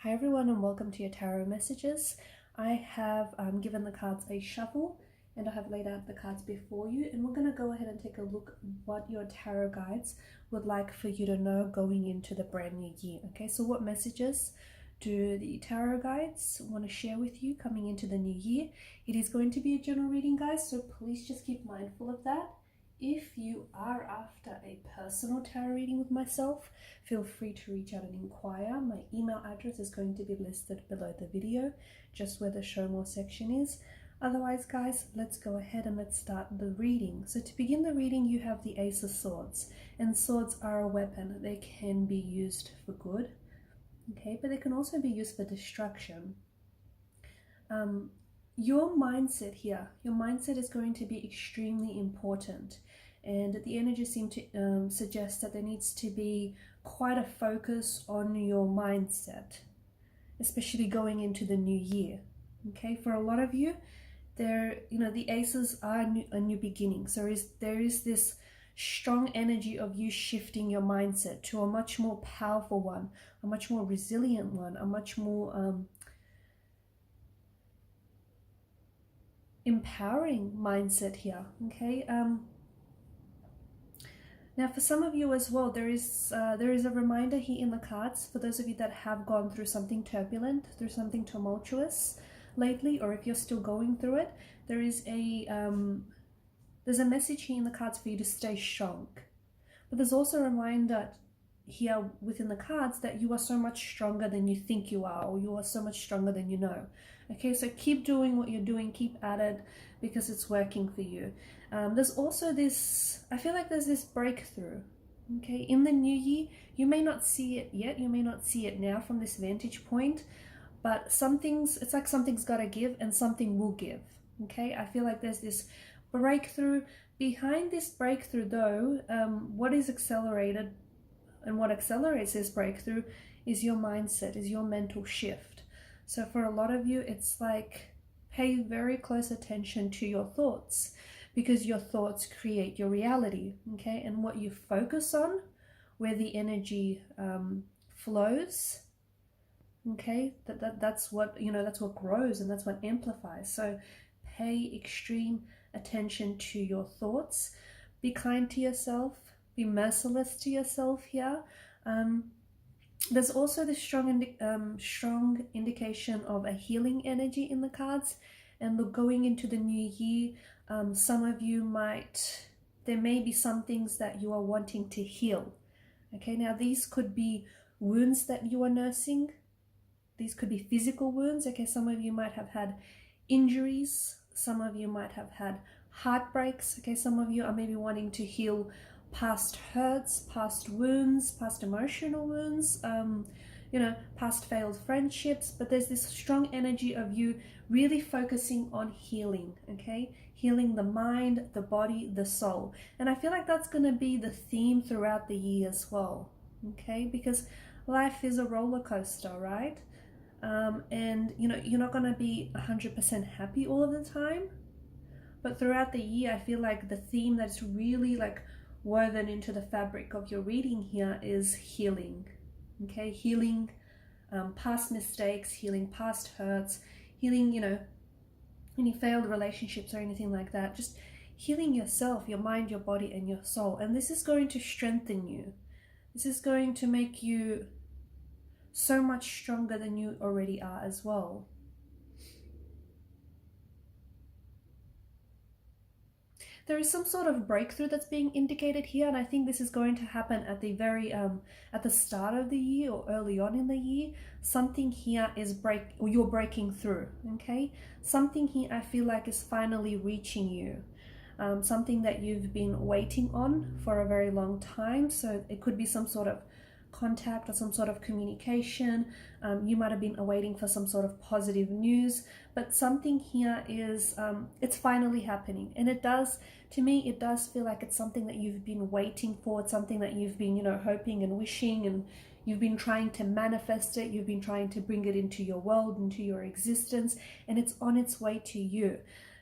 Hi everyone and welcome to your tarot messages. I have given the cards a shuffle and I have laid out the cards before you, and we're going to go ahead and take a look at what your tarot guides would like for you to know going into the brand new year. Okay, so what messages do the tarot guides want to share with you coming into the new year? It is going to be a general reading, guys, so please just keep mindful of that. If you are after a personal tarot reading with myself, feel free to reach out and inquire. My email address is going to be listed below the video, just where the show more section is. Otherwise, guys, let's go ahead and let's start the reading. So to begin the reading, you have the Ace of Swords, and swords are a weapon. They can be used for good, okay, but they can also be used for destruction. Your mindset here, your mindset is going to be extremely important, and the energies seem to suggest that there needs to be quite a focus on your mindset, especially going into the new year. Okay, for a lot of you, the aces are a new beginning. So there is this strong energy of you shifting your mindset to a much more powerful one, a much more resilient one, a much more empowering mindset here. Okay, now for some of you as well, there is a reminder here in the cards for those of you that have gone through something turbulent, through something tumultuous lately, or if you're still going through it, there's a message here in the cards for you to stay strong. But there's also a reminder here within the cards that you are so much stronger than you think you are, or you are so much stronger than you know. Okay, so keep doing what you're doing, keep at it, because it's working for you. There's also this, I feel like there's this breakthrough, okay, in the new year. You may not see it yet, you may not see it now from this vantage point, but it's like something's got to give and something will give, okay? I feel like there's this breakthrough. Behind this breakthrough though, what is accelerated and what accelerates this breakthrough is your mindset, is your mental shift. So for a lot of you, it's like pay very close attention to your thoughts, because your thoughts create your reality, okay? And what you focus on, where the energy flows, okay, that's what, that's what grows and that's what amplifies. So pay extreme attention to your thoughts. Be kind to yourself, be merciless to yourself here. There's also this strong indication of a healing energy in the cards. And look, going into the new year, some of you there may be some things that you are wanting to heal. Okay, now these could be wounds that you are nursing. These could be physical wounds. Okay, some of you might have had injuries. Some of you might have had heartbreaks. Okay, some of you are maybe wanting to heal past hurts, past wounds, past emotional wounds, past failed friendships. But there's this strong energy of you really focusing on healing, okay? Healing the mind, the body, the soul. And I feel like that's going to be the theme throughout the year as well, okay? Because life is a roller coaster, right? And you're not going to be 100% happy all of the time. But throughout the year, I feel like the theme that's really like woven into the fabric of your reading here is healing. Okay, healing past mistakes, healing past hurts, healing, any failed relationships or anything like that. Just healing yourself, your mind, your body, and your soul. And this is going to strengthen you. This is going to make you so much stronger than you already are as well. There is some sort of breakthrough that's being indicated here, and I think this is going to happen at the at the start of the year or early on in the year. Something here is you're breaking through, okay? Something here I feel like is finally reaching you. Something that you've been waiting on for a very long time. So it could be some sort of contact or some sort of communication. You might have been awaiting for some sort of positive news, but something here is it's finally happening. And to me it does feel like it's something that you've been waiting for. It's something that you've been hoping and wishing, and you've been trying to manifest it. You've been trying to bring it into your world, into your existence, and it's on its way to you.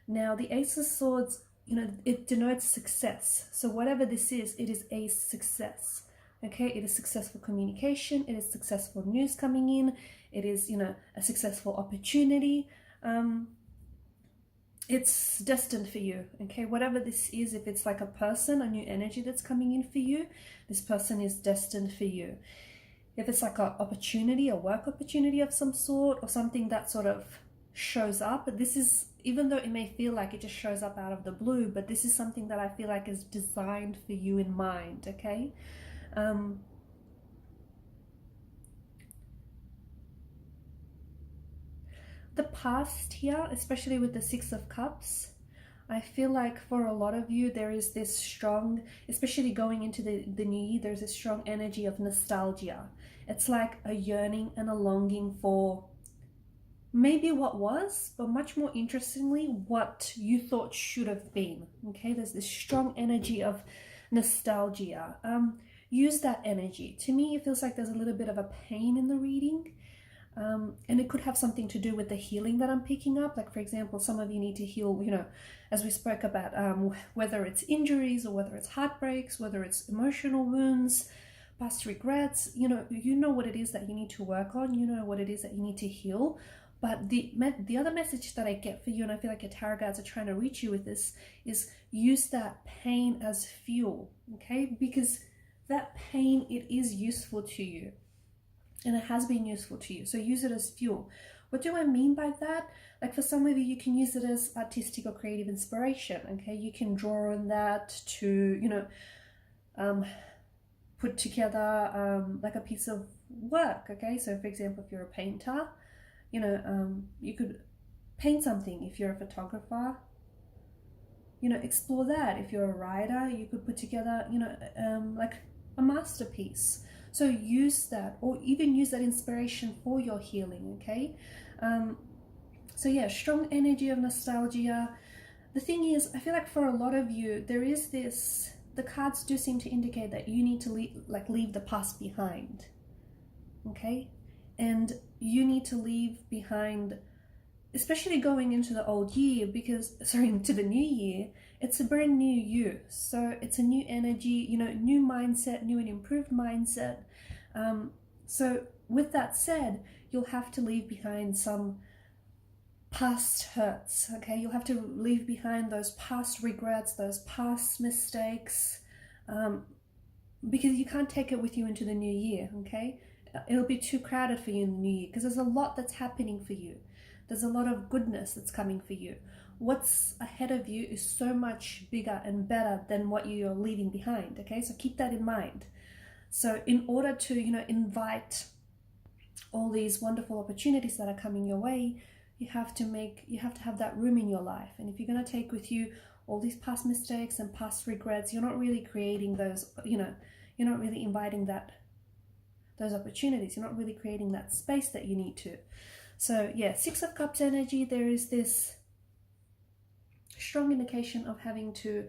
Now the Ace of Swords, it denotes success. So whatever this is, it is a success. Okay, it is successful communication, it is successful news coming in, it is, you know, a successful opportunity. It's destined for you. Okay, whatever this is, if it's like a person, a new energy that's coming in for you, this person is destined for you. If it's like an opportunity, a work opportunity of some sort, or something that sort of shows up, but this is, even though it may feel like it just shows up out of the blue, but this is something that I feel like is designed for you in mind. Okay, the past here, especially with the Six of Cups, I feel like for a lot of you there is this strong, especially going into the new year, there's a strong energy of nostalgia. It's like a yearning and a longing for maybe what was, but much more interestingly, what you thought should have been. Okay, there's this strong energy of nostalgia. Use that energy. To me, it feels like there's a little bit of a pain in the reading. And it could have something to do with the healing that I'm picking up. Like, for example, some of you need to heal, you know, as we spoke about, whether it's injuries or whether it's heartbreaks, whether it's emotional wounds, past regrets, you know what it is that you need to work on, you know what it is that you need to heal. But the other message that I get for you, and I feel like your tarot guides are trying to reach you with this, is use that pain as fuel, okay? Because that pain, it is useful to you. And it has been useful to you. So use it as fuel. What do I mean by that? Like, for some of you, you can use it as artistic or creative inspiration. Okay, you can draw on that to, you know, put together like a piece of work. Okay, so for example, if you're a painter, you know, you could paint something. If you're a photographer, you know, explore that. If you're a writer, you could put together, you know, like a masterpiece. So use that, or even use that inspiration for your healing, okay? So yeah, strong energy of nostalgia. The thing is, I feel like for a lot of you, there is this, the cards do seem to indicate that you need to leave the past behind, okay? And you need to leave behind, especially going into the old year, because, sorry, into the new year, it's a brand new you. So it's a new energy, you know, new mindset, new and improved mindset. So with that said, you'll have to leave behind some past hurts, okay? You'll have to leave behind those past regrets, those past mistakes, because you can't take it with you into the new year, okay? It'll be too crowded for you in the new year, because there's a lot that's happening for you. There's a lot of goodness that's coming for you. What's ahead of you is so much bigger and better than what you're leaving behind, okay? So keep that in mind. So in order to, you know, invite all these wonderful opportunities that are coming your way, you have to have that room in your life. And if you're going to take with you all these past mistakes and past regrets, you're not really creating those, you know, you're not really inviting those opportunities. You're not really creating that space that you need to. So yeah, Six of Cups energy, there is this strong indication of having to,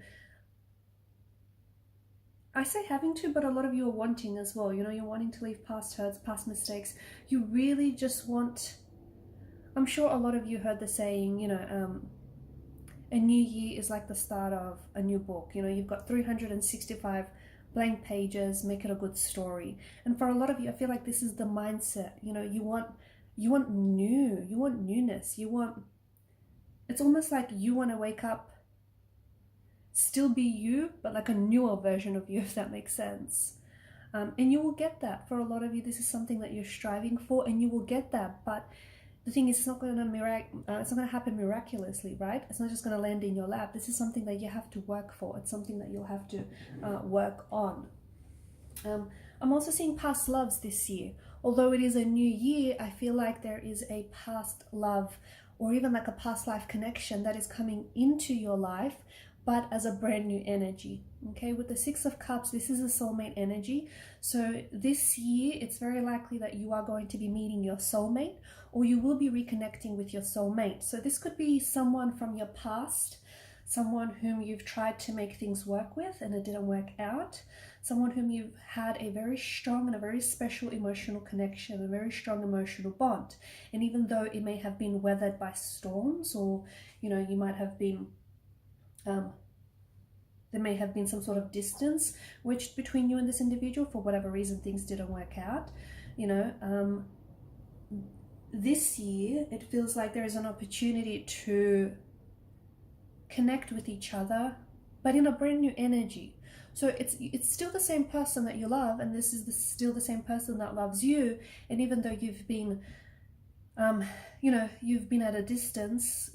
I say having to, but a lot of you are wanting as well. You know, you're wanting to leave past hurts, past mistakes. You really just want, I'm sure a lot of you heard the saying, you know, a new year is like the start of a new book. You know, you've got 365 blank pages, make it a good story. And for a lot of you, I feel like this is the mindset. You know, you want new, you want newness, you want, it's almost like you want to wake up, still be you, but like a newer version of you, if that makes sense. And you will get that. For a lot of you, this is something that you're striving for, and you will get that. But the thing is, it's not going to happen miraculously, right? It's not just going to land in your lap. This is something that you have to work for. It's something that you'll have to work on. I'm also seeing past loves this year. Although it is a new year, I feel like there is a past love, or even like a past life connection that is coming into your life, but as a brand new energy. Okay, with the Six of Cups, this is a soulmate energy. So this year, it's very likely that you are going to be meeting your soulmate, or you will be reconnecting with your soulmate. So this could be someone from your past, someone whom you've tried to make things work with and it didn't work out, someone whom you've had a very strong and a very special emotional connection, a very strong emotional bond. And even though it may have been weathered by storms, or, you know, you might have been there may have been some sort of distance which between you and this individual. For whatever reason, things didn't work out, you know. This year, it feels like there is an opportunity to connect with each other, but in a brand new energy. So it's still the same person that you love, and this is still the same person that loves you. And even though you've been, you know, you've been at a distance,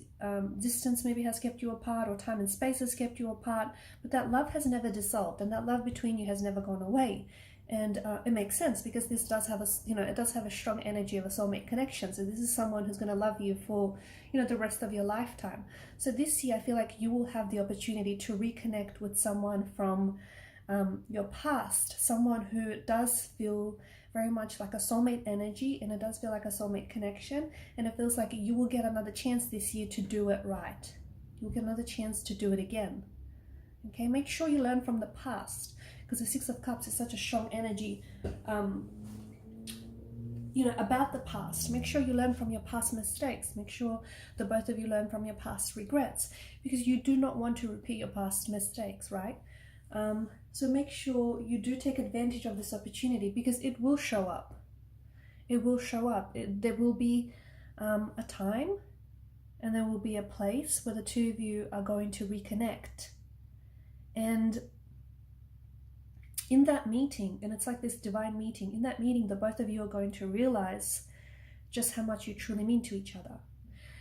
distance maybe has kept you apart, or time and space has kept you apart, but that love has never dissolved, and that love between you has never gone away. And it makes sense, because this does have a, you know, it does have a strong energy of a soulmate connection. So this is someone who's going to love you for, you know, the rest of your lifetime. So this year, I feel like you will have the opportunity to reconnect with someone from your past, someone who does feel very much like a soulmate energy, and it does feel like a soulmate connection. And it feels like you will get another chance this year to do it right. You'll get another chance to do it again. Okay, make sure you learn from the past, because the Six of Cups is such a strong energy, you know, about the past. Make sure you learn from your past mistakes. Make sure the both of you learn from your past regrets, because you do not want to repeat your past mistakes, right? So make sure you do take advantage of this opportunity, because it will show up. It will show up. There will be a time, and there will be a place where the two of you are going to reconnect. And in that meeting, and it's like this divine meeting, in that meeting, the both of you are going to realize just how much you truly mean to each other.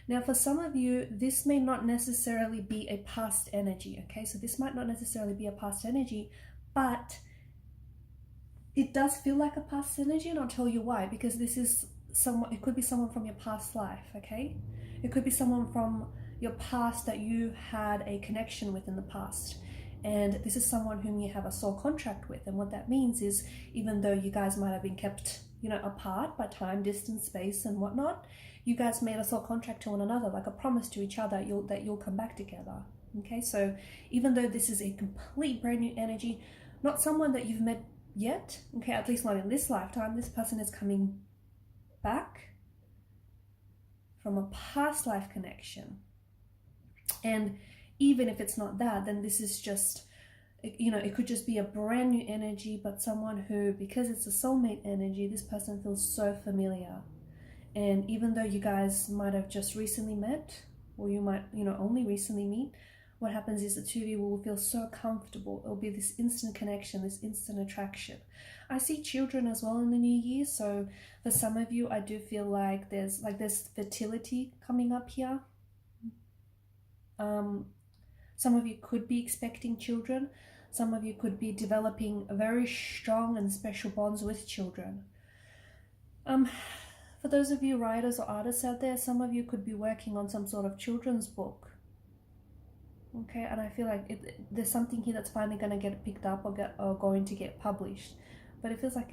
Now, for some of you, this may not necessarily be a past energy, okay? So this might not necessarily be a past energy, but it does feel like a past energy, and I'll tell you why. Because this is someone, it could be someone from your past life, okay? It could be someone from your past that you had a connection with in the past. And this is someone whom you have a soul contract with. And what that means is, even though you guys might have been kept, you know, apart by time, distance, space, and whatnot, you guys made a soul contract to one another, like a promise to each other that you'll come back together. Okay, so even though this is a complete brand new energy, not someone that you've met yet, okay, at least not in this lifetime, this person is coming back from a past life connection. And even if it's not that, then this is just, you know, it could just be a brand new energy, but someone who, because it's a soulmate energy, this person feels so familiar. And even though you guys might have just recently met, or you might, you know, only recently meet, what happens is the two of you will feel so comfortable. It'll be this instant connection, this instant attraction. I see children as well in the new year. So for some of you, I do feel like there's fertility coming up here. Some of you could be expecting children. Some of you could be developing very strong and special bonds with children. For those of you writers or artists out there, some of you could be working on some sort of children's book. Okay, and I feel like there's something here that's finally going to get picked up or going to get published. But it feels like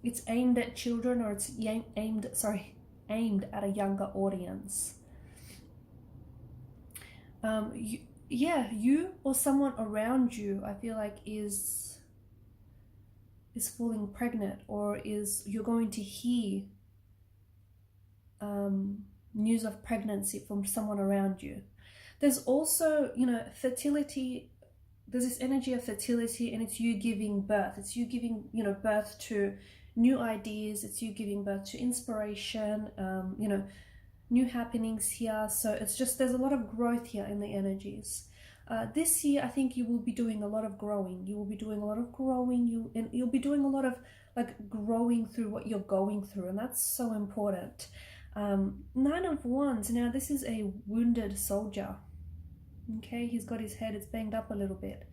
it's aimed at children, or it's aimed at a younger audience. You or someone around you, I feel like is falling pregnant, or you're going to hear news of pregnancy from someone around you. There's also, you know, fertility. There's this energy of fertility, and it's you giving birth. It's you giving, you know, birth to new ideas. It's you giving birth to inspiration, you know, new happenings here. So it's just, there's a lot of growth here in the energies. This year, I think you will be doing a lot of growing. You will be doing a lot of growing. You'll be doing a lot of like growing through what you're going through, and that's so important. 9 of Wands. Now, this is a wounded soldier. Okay, he's got his head, it's banged up a little bit.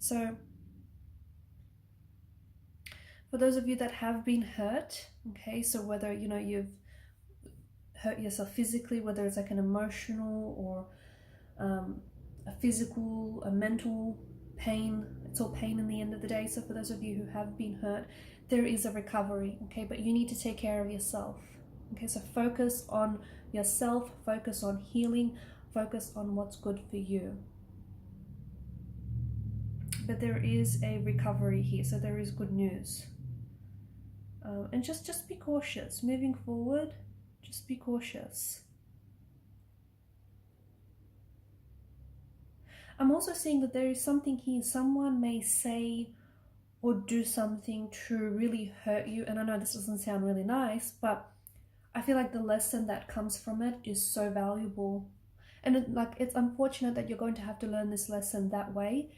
So for those of you that have been hurt, okay, so whether, you know, you've hurt yourself physically, whether it's like an emotional or a physical, a mental pain, it's all pain in the end of the day. So for those of you who have been hurt, there is a recovery, okay, but you need to take care of yourself. Okay, so focus on yourself, focus on healing, focus on what's good for you. But there is a recovery here, so there is good news. And just be cautious. Moving forward, just be cautious. I'm also seeing that there is something here. Someone may say or do something to really hurt you. And I know this doesn't sound really nice, but I feel like the lesson that comes from it is so valuable. And it's unfortunate that you're going to have to learn this lesson that way,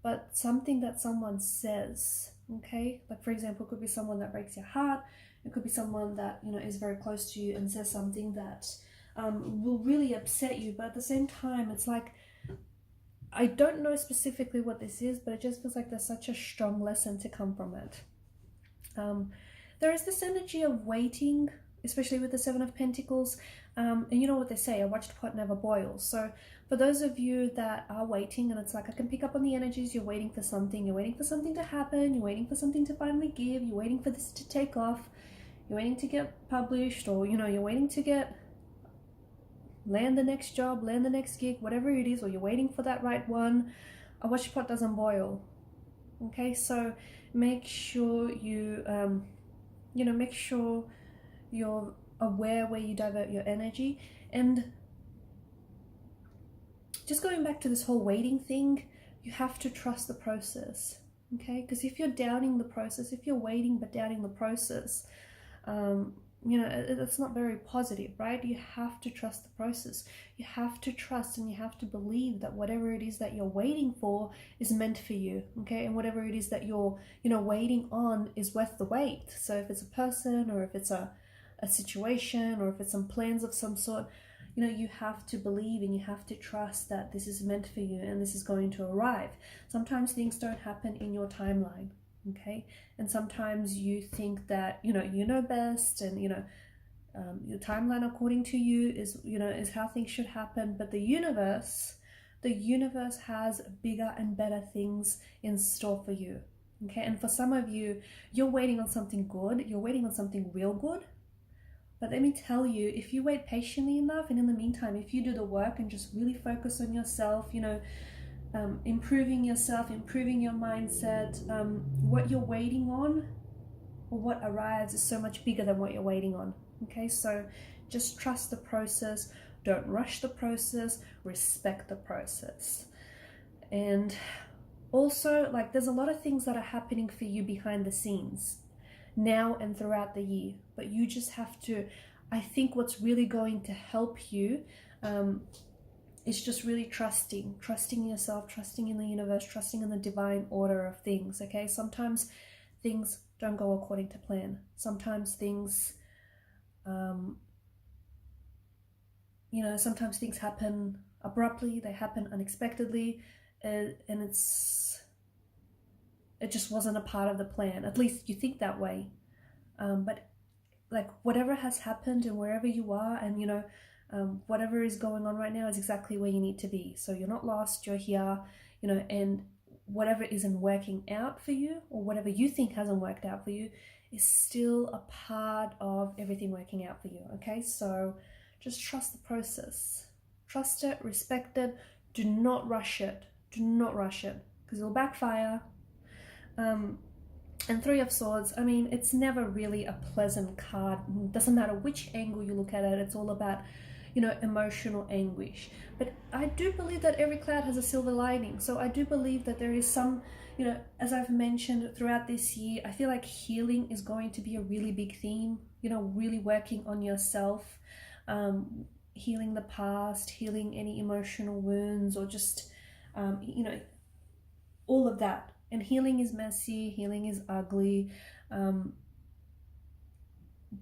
but something that someone says, okay? Like, for example, it could be someone that breaks your heart. It could be someone that, you know, is very close to you and says something that will really upset you. But at the same time, it's like, I don't know specifically what this is, but it just feels like there's such a strong lesson to come from it. There is this energy of waiting, especially with the Seven of Pentacles. And you know what they say, a watched pot never boils. So for those of you that are waiting, and it's like I can pick up on the energies, you're waiting for something to happen, you're waiting for something to finally give, you're waiting for this to take off, you're waiting to get published, or, you know, you're waiting to land the next job, land the next gig, whatever it is, or you're waiting for that right one. A watched pot doesn't boil. Okay, so make sure you, make sure you're aware where you divert your energy. And just going back to this whole waiting thing, you have to trust the process, okay? Because if you're doubting the process, if you're waiting but doubting the process, it's not very positive, right? You have to trust the process. You have to trust and you have to believe that whatever it is that you're waiting for is meant for you, okay? And whatever it is that you're, waiting on is worth the wait. So if it's a person, or if it's a situation, or if it's some plans of some sort, you have to believe and you have to trust that this is meant for you and this is going to arrive. Sometimes things don't happen in your timeline, okay? And sometimes you think that, you know best, and, your timeline according to you is how things should happen. But the universe has bigger and better things in store for you, okay? And for some of you, you're waiting on something good. You're waiting on something real good. But let me tell you, if you wait patiently enough, and in the meantime, if you do the work and just really focus on yourself, improving yourself, improving your mindset, what you're waiting on, or what arrives, is so much bigger than what you're waiting on. Okay, so just trust the process. Don't rush the process. Respect the process. And also, like, there's a lot of things that are happening for you behind the scenes now and throughout the year, but you just have to, I think what's really going to help you is just really trusting yourself, trusting in the universe, trusting in the divine order of things, okay? Sometimes things don't go according to plan. Sometimes things, sometimes things happen abruptly, they happen unexpectedly, and it just wasn't a part of the plan. At least you think that way. But like, whatever has happened and wherever you are, and whatever is going on right now is exactly where you need to be. So you're not lost, you're here, and whatever isn't working out for you, or whatever you think hasn't worked out for you, is still a part of everything working out for you, okay? So just trust the process. Trust it, respect it, do not rush it. Do not rush it, because it'll backfire. And Three of Swords, I mean, it's never really a pleasant card. It doesn't matter which angle you look at it, it's all about, emotional anguish. But I do believe that every cloud has a silver lining. So I do believe that there is some, as I've mentioned throughout this year, I feel like healing is going to be a really big theme, really working on yourself, healing the past, healing any emotional wounds, or just, all of that. And healing is messy, healing is ugly,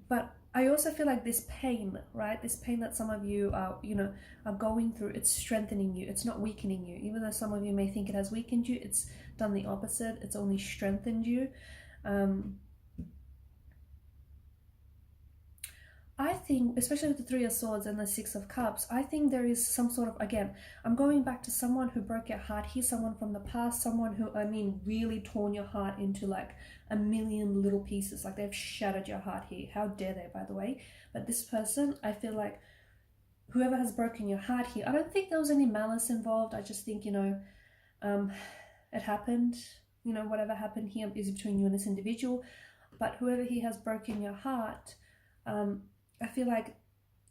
but I also feel like this pain, right? This pain that some of you are, are going through, it's strengthening you. It's not weakening you. Even though some of you may think it has weakened you, it's done the opposite. It's only strengthened you. I think, especially with the Three of Swords and the Six of Cups, I think there is some sort of, again, I'm going back to someone who broke your heart here, someone from the past, someone who, really torn your heart into like a million little pieces, like they've shattered your heart here. How dare they, by the way? But this person, I feel like whoever has broken your heart here, I don't think there was any malice involved. I just think, it happened. Whatever happened here is between you and this individual. But whoever he has broken your heart, I feel like,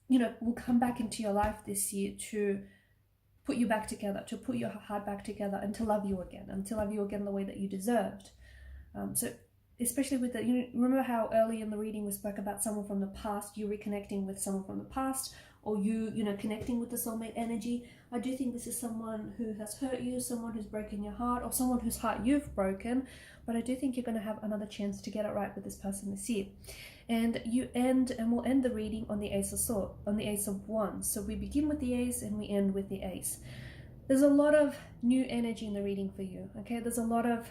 will come back into your life this year to put you back together, to put your heart back together, and to love you again, and to love you again the way that you deserved. So especially with the, you know, remember how early in the reading we spoke about someone from the past, you reconnecting with someone from the past, or you know, connecting with the soulmate energy. I do think this is someone who has hurt you, someone who's broken your heart, or someone whose heart you've broken, but I do think you're going to have another chance to get it right with this person this year. And we'll end the reading on the Ace of Swords, on the Ace of Wands. So we begin with the Ace and we end with the Ace. There's a lot of new energy in the reading for you, okay? There's a lot of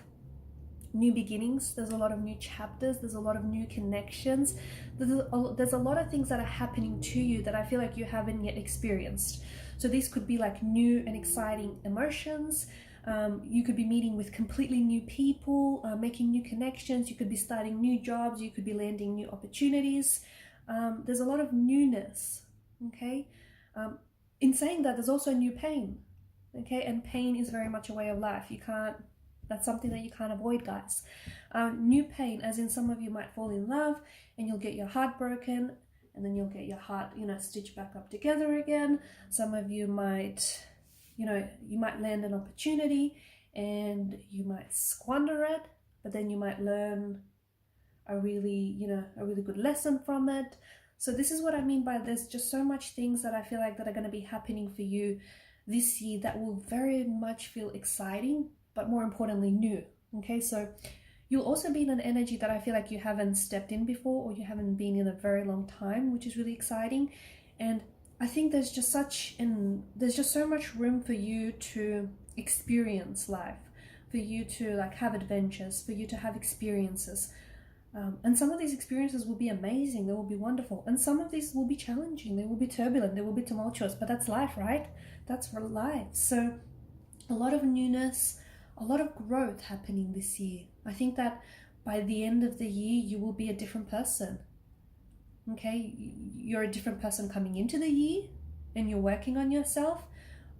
new beginnings, there's a lot of new chapters, there's a lot of new connections, there's a lot of things that are happening to you that I feel like you haven't yet experienced. So these could be like new and exciting emotions. You could be meeting with completely new people, making new connections. You could be starting new jobs. You could be landing new opportunities. There's a lot of newness, okay? In saying that, there's also new pain, okay? And pain is very much a way of life. That's something that you can't avoid, guys. New pain, as in some of you might fall in love and you'll get your heart broken, and then you'll get your heart, you know, stitched back up together again. Some of you might, you know, you might land an opportunity and you might squander it, but then you might learn a really good lesson from it. So this is what I mean by there's just so much things that I feel like that are going to be happening for you this year that will very much feel exciting, but more importantly, new. Okay, so you'll also be in an energy that I feel like you haven't stepped in before, or you haven't been in a very long time, which is really exciting. And I think there's just so much room for you to experience life, for you to like have adventures, for you to have experiences. And some of these experiences will be amazing, they will be wonderful. And some of these will be challenging, they will be turbulent, they will be tumultuous, but that's life, right? That's for life. So a lot of newness, a lot of growth happening this year. I think that by the end of the year, you will be a different person. Okay, you're a different person coming into the year and you're working on yourself.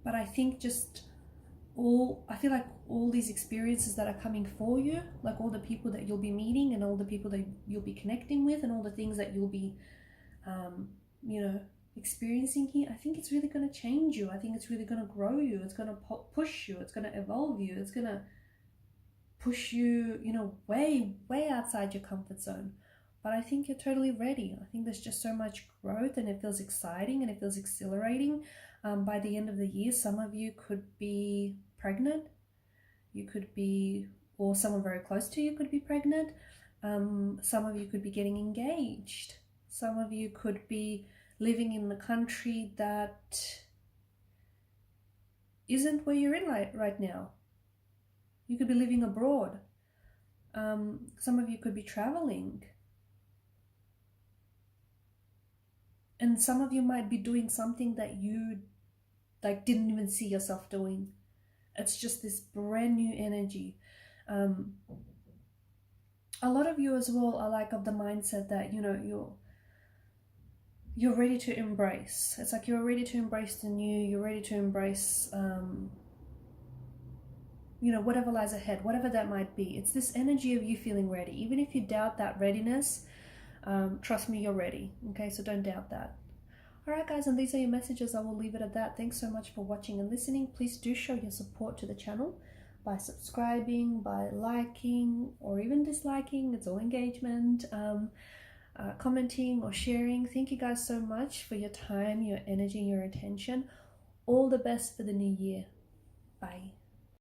But I think I feel like all these experiences that are coming for you, like all the people that you'll be meeting and all the people that you'll be connecting with and all the things that you'll be, you know, experiencing here, I think it's really going to change you. I think it's really going to grow you. It's going to push you. It's going to evolve you. It's going to push you, you know, way, way outside your comfort zone. But I think you're totally ready. I think there's just so much growth and it feels exciting and it feels exhilarating. By the end of the year, some of you could be pregnant. You could be, or someone very close to you could be pregnant. Some of you could be getting engaged. Some of you could be living in the country that isn't where you're in right now. You could be living abroad. Some of you could be traveling. And some of you might be doing something that you like didn't even see yourself doing. It's just this brand new energy. A lot of you as well are like of the mindset that, you know, you're ready to embrace. It's like you're ready to embrace the new, you're ready to embrace, you know, whatever lies ahead, whatever that might be. It's this energy of you feeling ready. Even if you doubt that readiness, trust me, you're ready. Okay, so don't doubt that. All right, guys, and these are your messages. I will leave it at that. Thanks so much for watching and listening. Please do show your support to the channel by subscribing, by liking, or even disliking. It's all engagement. Commenting or sharing. Thank you guys so much for your time, your energy, your attention. All the best for the new year. Bye.